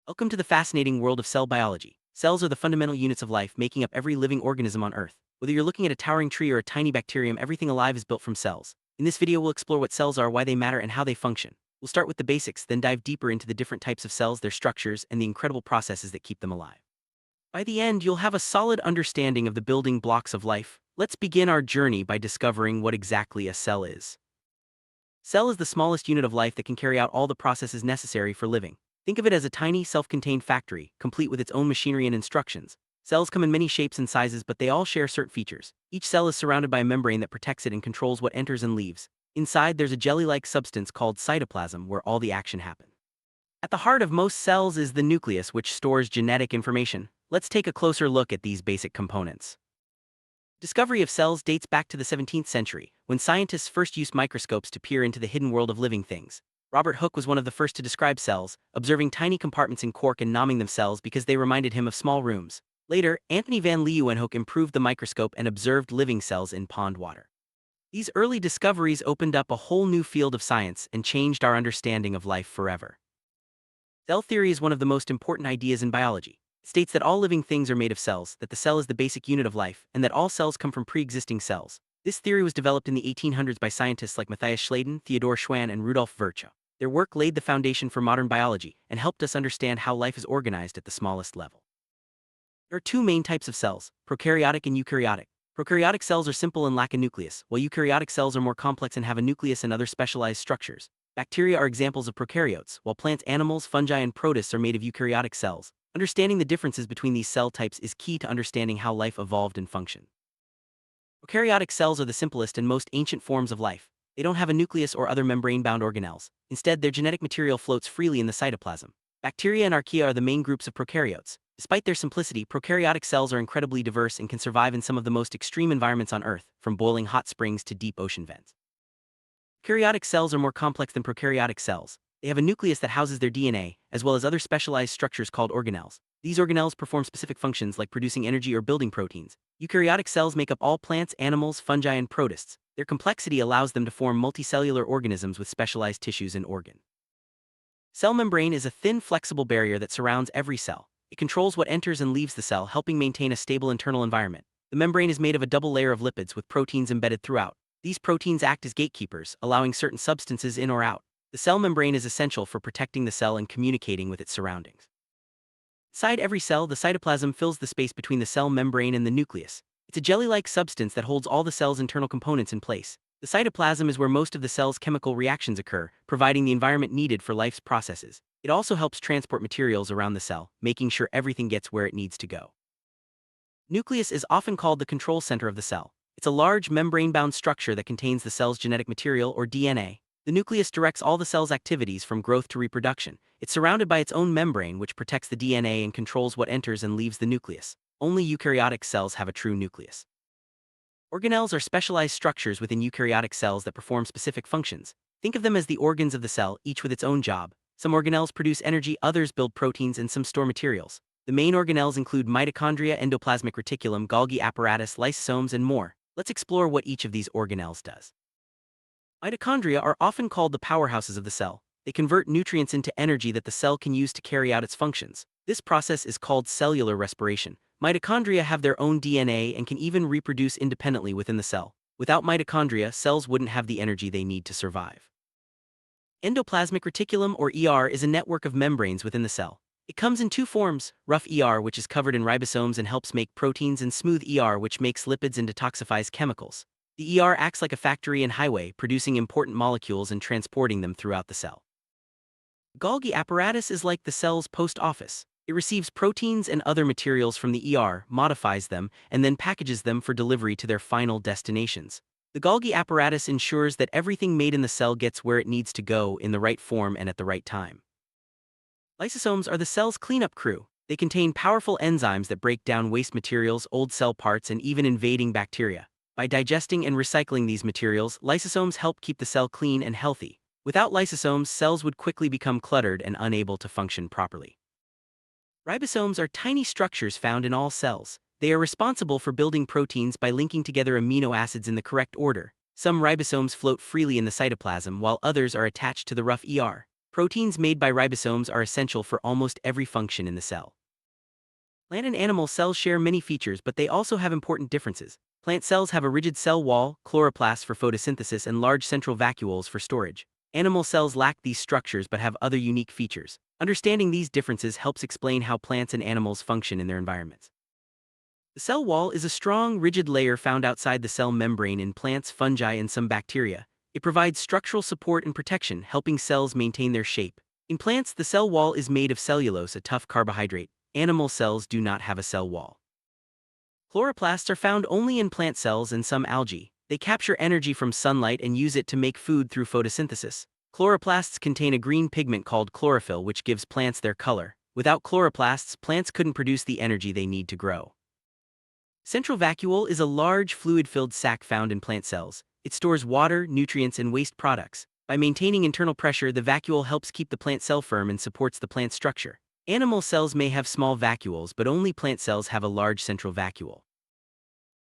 Welcome to the fascinating world of cell biology. Cells are the fundamental units of life, making up every living organism on Earth. Whether you're looking at a towering tree or a tiny bacterium, everything alive is built from cells. In this video, we'll explore what cells are, why they matter, and how they function. We'll start with the basics, then dive deeper into the different types of cells, their structures, and the incredible processes that keep them alive. By the end, you'll have a solid understanding of the building blocks of life. Let's begin our journey by discovering what exactly a cell is. Cell is the smallest unit of life that can carry out all the processes necessary for living. Think of it as a tiny, self-contained factory, complete with its own machinery and instructions. Cells come in many shapes and sizes, but they all share certain features. Each cell is surrounded by a membrane that protects it and controls what enters and leaves. Inside, there's a jelly-like substance called cytoplasm where all the action happens. At the heart of most cells is the nucleus, which stores genetic information. Let's take a closer look at these basic components. Discovery of cells dates back to the 17th century, when scientists first used microscopes to peer into the hidden world of living things. Robert Hooke was one of the first to describe cells, observing tiny compartments in cork and naming them cells because they reminded him of small rooms. Later, Anthony van Leeuwenhoek improved the microscope and observed living cells in pond water. These early discoveries opened up a whole new field of science and changed our understanding of life forever. Cell theory is one of the most important ideas in biology. It states that all living things are made of cells, that the cell is the basic unit of life, and that all cells come from pre-existing cells. This theory was developed in the 1800s by scientists like Matthias Schleiden, Theodor Schwann, and Rudolf Virchow. Their work laid the foundation for modern biology and helped us understand how life is organized at the smallest level. There are two main types of cells, prokaryotic and eukaryotic. Prokaryotic cells are simple and lack a nucleus, while eukaryotic cells are more complex and have a nucleus and other specialized structures. Bacteria are examples of prokaryotes, while plants, animals, fungi, and protists are made of eukaryotic cells. Understanding the differences between these cell types is key to understanding how life evolved and functioned. Prokaryotic cells are the simplest and most ancient forms of life. They don't have a nucleus or other membrane-bound organelles. Instead, their genetic material floats freely in the cytoplasm. Bacteria and archaea are the main groups of prokaryotes. Despite their simplicity, prokaryotic cells are incredibly diverse and can survive in some of the most extreme environments on Earth, from boiling hot springs to deep ocean vents. Eukaryotic cells are more complex than prokaryotic cells. They have a nucleus that houses their DNA, as well as other specialized structures called organelles. These organelles perform specific functions like producing energy or building proteins. Eukaryotic cells make up all plants, animals, fungi, and protists. Their complexity allows them to form multicellular organisms with specialized tissues and organs. Cell membrane is a thin, flexible barrier that surrounds every cell. It controls what enters and leaves the cell, helping maintain a stable internal environment. The membrane is made of a double layer of lipids with proteins embedded throughout. These proteins act as gatekeepers, allowing certain substances in or out. The cell membrane is essential for protecting the cell and communicating with its surroundings. Inside every cell, the cytoplasm fills the space between the cell membrane and the nucleus. It's a jelly-like substance that holds all the cell's internal components in place. The cytoplasm is where most of the cell's chemical reactions occur, providing the environment needed for life's processes. It also helps transport materials around the cell, making sure everything gets where it needs to go. Nucleus is often called the control center of the cell. It's a large membrane-bound structure that contains the cell's genetic material, or DNA. The nucleus directs all the cell's activities from growth to reproduction. It's surrounded by its own membrane, which protects the DNA and controls what enters and leaves the nucleus. Only eukaryotic cells have a true nucleus. Organelles are specialized structures within eukaryotic cells that perform specific functions. Think of them as the organs of the cell, each with its own job. Some organelles produce energy, others build proteins, and some store materials. The main organelles include mitochondria, endoplasmic reticulum, Golgi apparatus, lysosomes, and more. Let's explore what each of these organelles does. Mitochondria are often called the powerhouses of the cell. They convert nutrients into energy that the cell can use to carry out its functions. This process is called cellular respiration. Mitochondria have their own DNA and can even reproduce independently within the cell. Without mitochondria, cells wouldn't have the energy they need to survive. Endoplasmic reticulum, or ER, is a network of membranes within the cell. It comes in two forms: rough ER, which is covered in ribosomes and helps make proteins, and smooth ER, which makes lipids and detoxifies chemicals. The ER acts like a factory and highway, producing important molecules and transporting them throughout the cell. Golgi apparatus is like the cell's post office. It receives proteins and other materials from the ER, modifies them, and then packages them for delivery to their final destinations. The Golgi apparatus ensures that everything made in the cell gets where it needs to go in the right form and at the right time. Lysosomes are the cell's cleanup crew. They contain powerful enzymes that break down waste materials, old cell parts, and even invading bacteria. By digesting and recycling these materials, lysosomes help keep the cell clean and healthy. Without lysosomes, cells would quickly become cluttered and unable to function properly. Ribosomes are tiny structures found in all cells. They are responsible for building proteins by linking together amino acids in the correct order. Some ribosomes float freely in the cytoplasm, while others are attached to the rough ER. Proteins made by ribosomes are essential for almost every function in the cell. Plant and animal cells share many features, but they also have important differences. Plant cells have a rigid cell wall, chloroplasts for photosynthesis, and large central vacuoles for storage. Animal cells lack these structures but have other unique features. Understanding these differences helps explain how plants and animals function in their environments. The cell wall is a strong, rigid layer found outside the cell membrane in plants, fungi, and some bacteria. It provides structural support and protection, helping cells maintain their shape. In plants, the cell wall is made of cellulose, a tough carbohydrate. Animal cells do not have a cell wall. Chloroplasts are found only in plant cells and some algae. They capture energy from sunlight and use it to make food through photosynthesis. Chloroplasts contain a green pigment called chlorophyll, which gives plants their color. Without chloroplasts, plants couldn't produce the energy they need to grow. Central vacuole is a large, fluid-filled sac found in plant cells. It stores water, nutrients, and waste products. By maintaining internal pressure, the vacuole helps keep the plant cell firm and supports the plant structure. Animal cells may have small vacuoles, but only plant cells have a large central vacuole.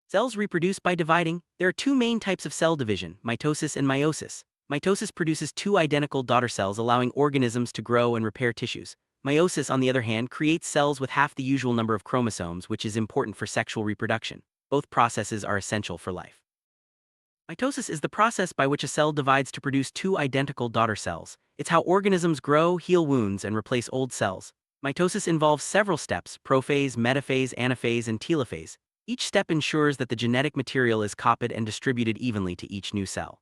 Cells reproduce by dividing. There are two main types of cell division, mitosis and meiosis. Mitosis produces two identical daughter cells, allowing organisms to grow and repair tissues. Meiosis, on the other hand, creates cells with half the usual number of chromosomes, which is important for sexual reproduction. Both processes are essential for life. Mitosis is the process by which a cell divides to produce two identical daughter cells. It's how organisms grow, heal wounds, and replace old cells. Mitosis involves several steps: prophase, metaphase, anaphase, and telophase. Each step ensures that the genetic material is copied and distributed evenly to each new cell.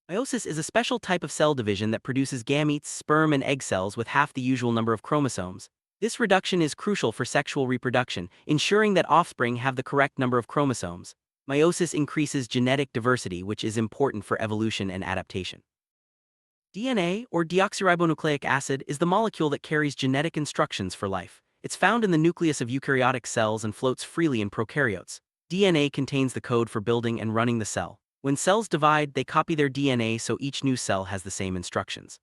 Meiosis is a special type of cell division that produces gametes, sperm and egg cells with half the usual number of chromosomes. This reduction is crucial for sexual reproduction, ensuring that offspring have the correct number of chromosomes. Meiosis increases genetic diversity, which is important for evolution and adaptation. DNA, or deoxyribonucleic acid, is the molecule that carries genetic instructions for life. It's found in the nucleus of eukaryotic cells and floats freely in prokaryotes. DNA contains the code for building and running the cell. When cells divide, they copy their DNA so each new cell has the same instructions.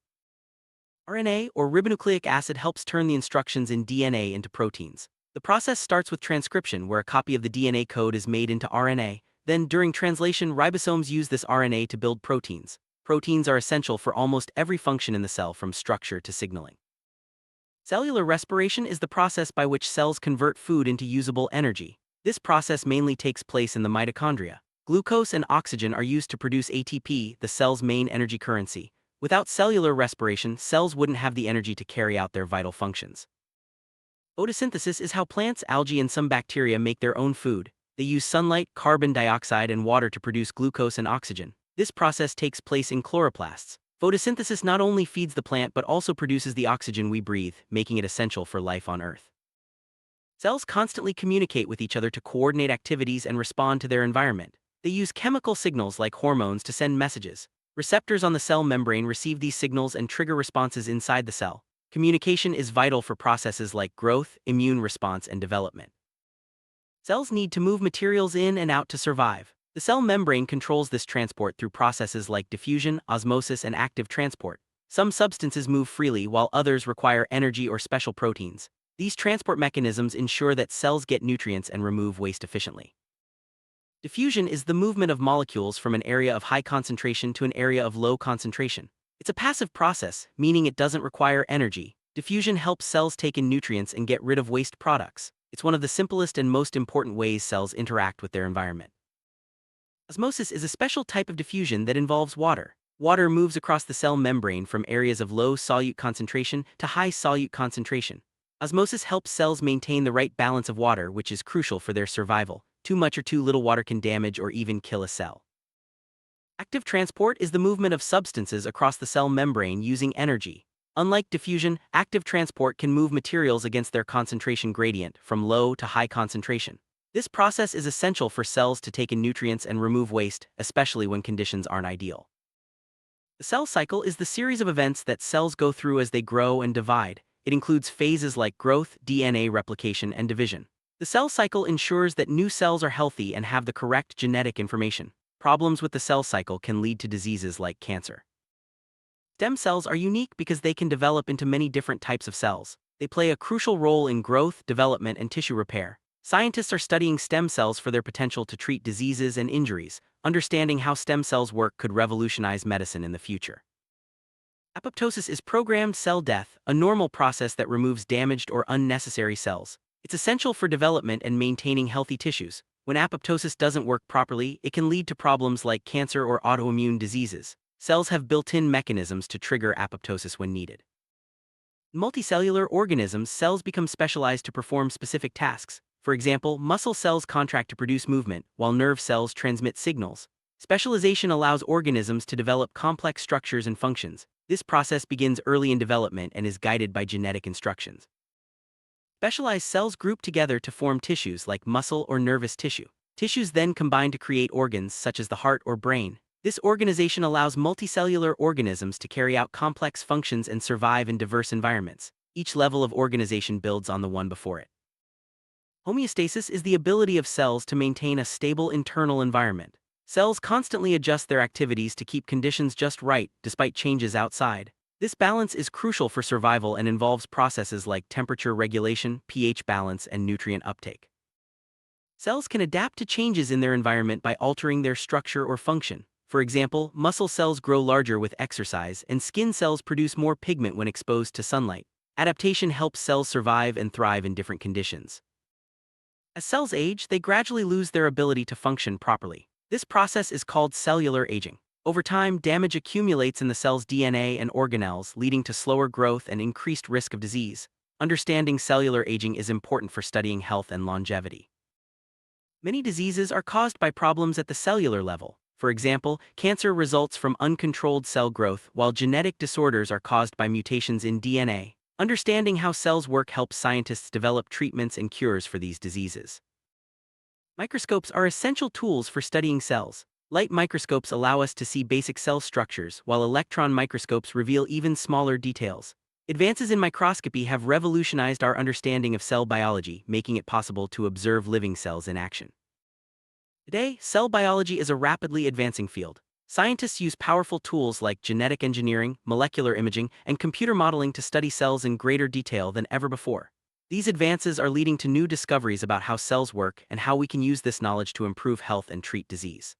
RNA, or ribonucleic acid, helps turn the instructions in DNA into proteins. The process starts with transcription, where a copy of the DNA code is made into RNA. Then, during translation, ribosomes use this RNA to build proteins. Proteins are essential for almost every function in the cell, from structure to signaling. Cellular respiration is the process by which cells convert food into usable energy. This process mainly takes place in the mitochondria. Glucose and oxygen are used to produce ATP, the cell's main energy currency. Without cellular respiration, cells wouldn't have the energy to carry out their vital functions. Photosynthesis is how plants, algae, and some bacteria make their own food. They use sunlight, carbon dioxide, and water to produce glucose and oxygen. This process takes place in chloroplasts. Photosynthesis not only feeds the plant but also produces the oxygen we breathe, making it essential for life on Earth. Cells constantly communicate with each other to coordinate activities and respond to their environment. They use chemical signals like hormones to send messages. Receptors on the cell membrane receive these signals and trigger responses inside the cell. Communication is vital for processes like growth, immune response, and development. Cells need to move materials in and out to survive. The cell membrane controls this transport through processes like diffusion, osmosis, and active transport. Some substances move freely while others require energy or special proteins. These transport mechanisms ensure that cells get nutrients and remove waste efficiently. Diffusion is the movement of molecules from an area of high concentration to an area of low concentration. It's a passive process, meaning it doesn't require energy. Diffusion helps cells take in nutrients and get rid of waste products. It's one of the simplest and most important ways cells interact with their environment. Osmosis is a special type of diffusion that involves water. Water moves across the cell membrane from areas of low solute concentration to high solute concentration. Osmosis helps cells maintain the right balance of water, which is crucial for their survival. Too much or too little water can damage or even kill a cell. Active transport is the movement of substances across the cell membrane using energy. Unlike diffusion, active transport can move materials against their concentration gradient, from low to high concentration. This process is essential for cells to take in nutrients and remove waste, especially when conditions aren't ideal. The cell cycle is the series of events that cells go through as they grow and divide. It includes phases like growth, DNA replication, and division. The cell cycle ensures that new cells are healthy and have the correct genetic information. Problems with the cell cycle can lead to diseases like cancer. Stem cells are unique because they can develop into many different types of cells. They play a crucial role in growth, development, and tissue repair. Scientists are studying stem cells for their potential to treat diseases and injuries. Understanding how stem cells work could revolutionize medicine in the future. Apoptosis is programmed cell death, a normal process that removes damaged or unnecessary cells. It's essential for development and maintaining healthy tissues. When apoptosis doesn't work properly, it can lead to problems like cancer or autoimmune diseases. Cells have built-in mechanisms to trigger apoptosis when needed. In multicellular organisms, cells become specialized to perform specific tasks. For example, muscle cells contract to produce movement, while nerve cells transmit signals. Specialization allows organisms to develop complex structures and functions. This process begins early in development and is guided by genetic instructions. Specialized cells group together to form tissues like muscle or nervous tissue. Tissues then combine to create organs such as the heart or brain. This organization allows multicellular organisms to carry out complex functions and survive in diverse environments. Each level of organization builds on the one before it. Homeostasis is the ability of cells to maintain a stable internal environment. Cells constantly adjust their activities to keep conditions just right, despite changes outside. This balance is crucial for survival and involves processes like temperature regulation, pH balance, and nutrient uptake. Cells can adapt to changes in their environment by altering their structure or function. For example, muscle cells grow larger with exercise, and skin cells produce more pigment when exposed to sunlight. Adaptation helps cells survive and thrive in different conditions. As cells age, they gradually lose their ability to function properly. This process is called cellular aging. Over time, damage accumulates in the cell's DNA and organelles, leading to slower growth and increased risk of disease. Understanding cellular aging is important for studying health and longevity. Many diseases are caused by problems at the cellular level. For example, cancer results from uncontrolled cell growth, while genetic disorders are caused by mutations in DNA. Understanding how cells work helps scientists develop treatments and cures for these diseases. Microscopes are essential tools for studying cells. Light microscopes allow us to see basic cell structures, while electron microscopes reveal even smaller details. Advances in microscopy have revolutionized our understanding of cell biology, making it possible to observe living cells in action. Today, cell biology is a rapidly advancing field. Scientists use powerful tools like genetic engineering, molecular imaging, and computer modeling to study cells in greater detail than ever before. These advances are leading to new discoveries about how cells work and how we can use this knowledge to improve health and treat disease.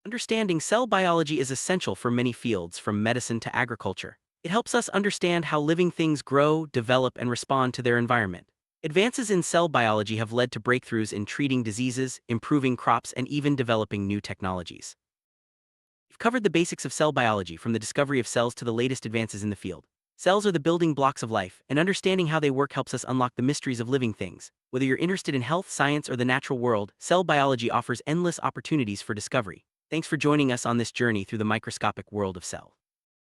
Understanding cell biology is essential for many fields, from medicine to agriculture. It helps us understand how living things grow, develop, and respond to their environment. Advances in cell biology have led to breakthroughs in treating diseases, improving crops, and even developing new technologies. We've covered the basics of cell biology, from the discovery of cells to the latest advances in the field. Cells are the building blocks of life, and understanding how they work helps us unlock the mysteries of living things. Whether you're interested in health, science, or the natural world, cell biology offers endless opportunities for discovery. Thanks for joining us on this journey through the microscopic world of cells.